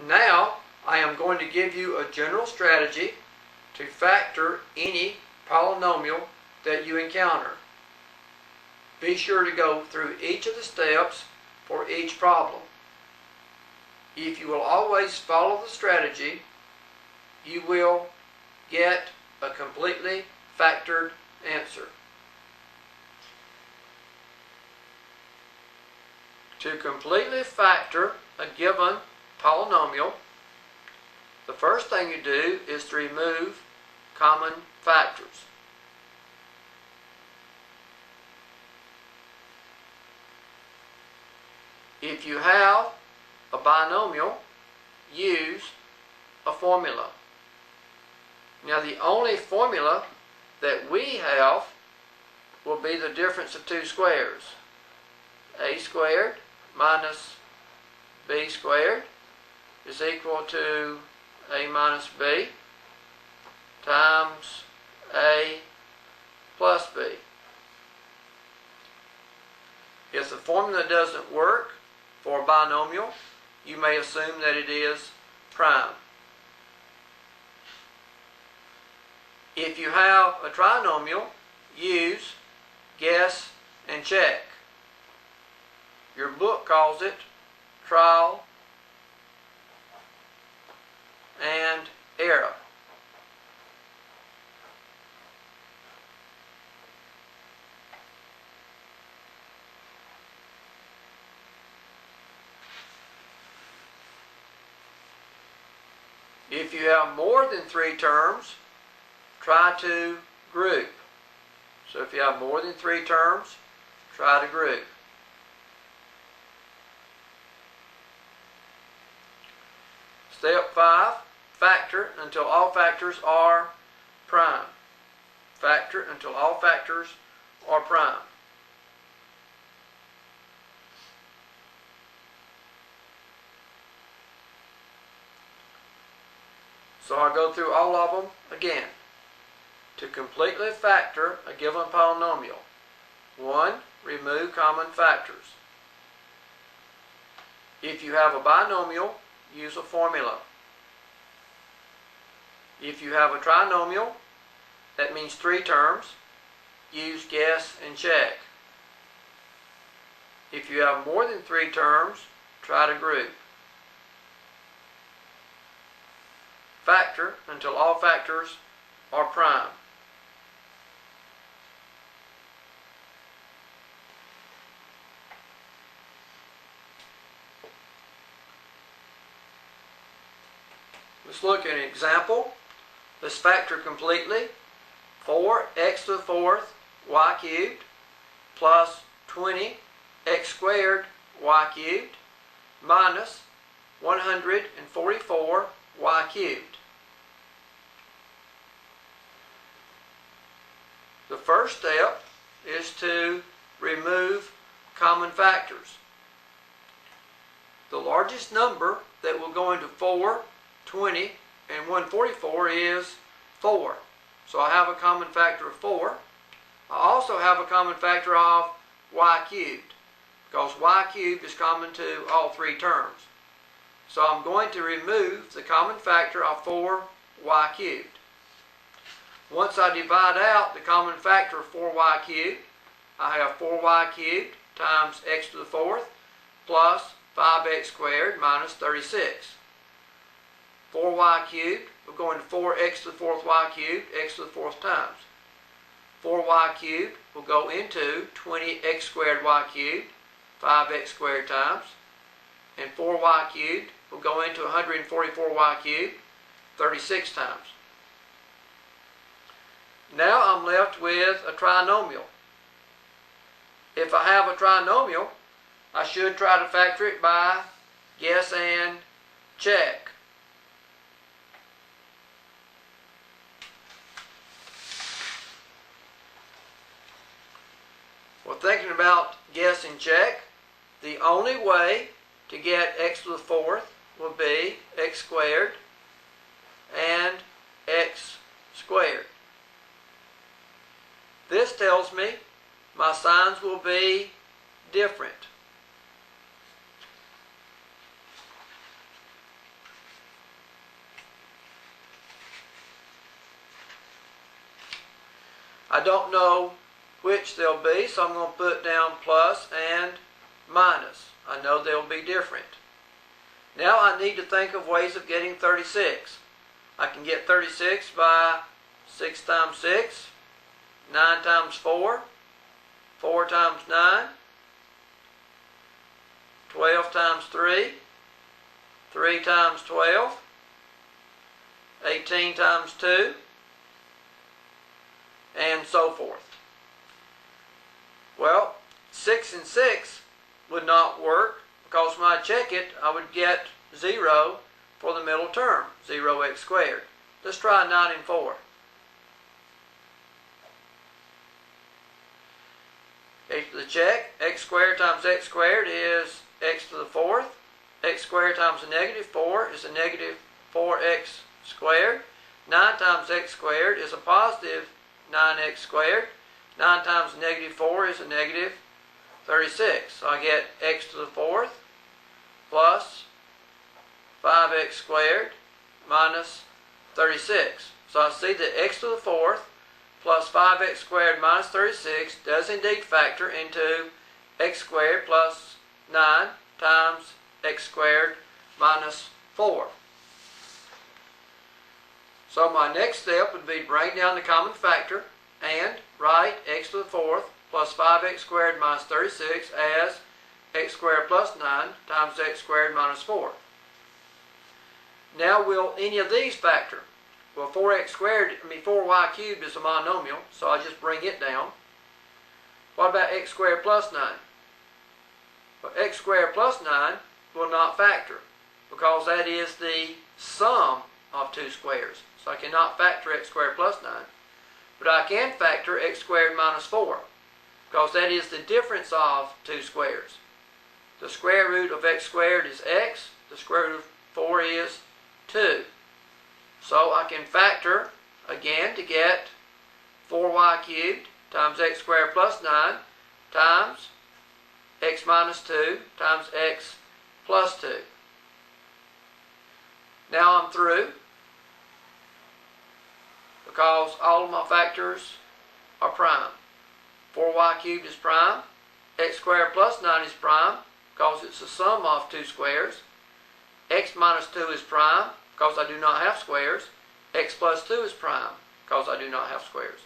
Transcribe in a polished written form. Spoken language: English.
Now I am going to give you a general strategy to factor any polynomial that you encounter. Be sure to go through each of the steps for each problem. If you will always follow the strategy, you will get a completely factored answer. To completely factor a given polynomial, the first thing you do is to remove common factors. If you have a binomial, use a formula. Now the only formula that we have will be the difference of two squares. A squared minus b squared is equal to a minus b times a plus b. If the formula doesn't work for a binomial, you may assume that it is prime. If you have a trinomial, use guess and check. Your book calls it trial and error. If you have more than 3 terms, try to group. So if you have more than 3 terms, try to group. Step 5, factor until all factors are prime. Factor until all factors are prime. So I'll go through all of them again. To completely factor a given polynomial, 1. Remove common factors. If you have a binomial, use a formula. If you have a trinomial, that means 3 terms, use guess and check. If you have more than 3 terms, try to group. Factor until all factors are prime. Let's look at an example. Let's factor completely. 4x to the 4th y cubed plus 20x squared y cubed minus 144 y cubed. The first step is to remove common factors. The largest number that will go into 4, 20, and 144 is 4. So I have a common factor of 4. I also have a common factor of y cubed, because y cubed is common to all 3 terms. So I'm going to remove the common factor of 4y cubed. Once I divide out the common factor of 4y cubed, I have 4y cubed times x to the 4th plus 5x squared minus 36. 4y cubed will go into 4x to the 4th y cubed, x to the 4th times. 4y cubed will go into 20x squared y cubed, 5x squared times. And 4y cubed will go into 144y cubed, 36 times. Now I'm left with a trinomial. If I have a trinomial, I should try to factor it by guess and check. Well, thinking about guess and check, the only way to get x to the 4th will be x squared and x squared. This tells me my signs will be different. I don't know which they'll be, so I'm going to put down plus and minus. I know they'll be different. Now I need to think of ways of getting 36. I can get 36 by 6 times 6, 9 times 4, 4 times 9, 12 times 3, 3 times 12, 18 times 2, and so forth. Well, 6 and 6 would not work because when I check it, I would get 0 for the middle term, 0x squared. Let's try 9 and 4. Okay, for the check, x squared times x squared is x to the 4th. X squared times a negative 4 is a negative 4x squared. 9 times x squared is a positive 9x squared. 9 times negative 4 is a negative 36. So I get x to the 4th plus 5x squared minus 36. So I see that x to the 4th plus 5x squared minus 36 does indeed factor into x squared plus 9 times x squared minus 4. So my next step would be to bring down the common factor and write x to the 4th plus 5x squared minus 36 as x squared plus 9 times x squared minus 4. Now will any of these factor? Well, 4y cubed is a monomial, so I just bring it down. What about x squared plus 9? Well, x squared plus 9 will not factor because that is the sum of two squares. So I cannot factor x squared plus 9. But I can factor x squared minus 4 because that is the difference of two squares. The square root of x squared is x. The square root of 4 is 2. So I can factor again to get 4y cubed times x squared plus 9 times x minus 2 times x plus 2. Now I'm through because all of my factors are prime. 4y cubed is prime. X squared plus 9 is prime because it's the sum of two squares. X minus 2 is prime because I do not have squares. X plus 2 is prime because I do not have squares.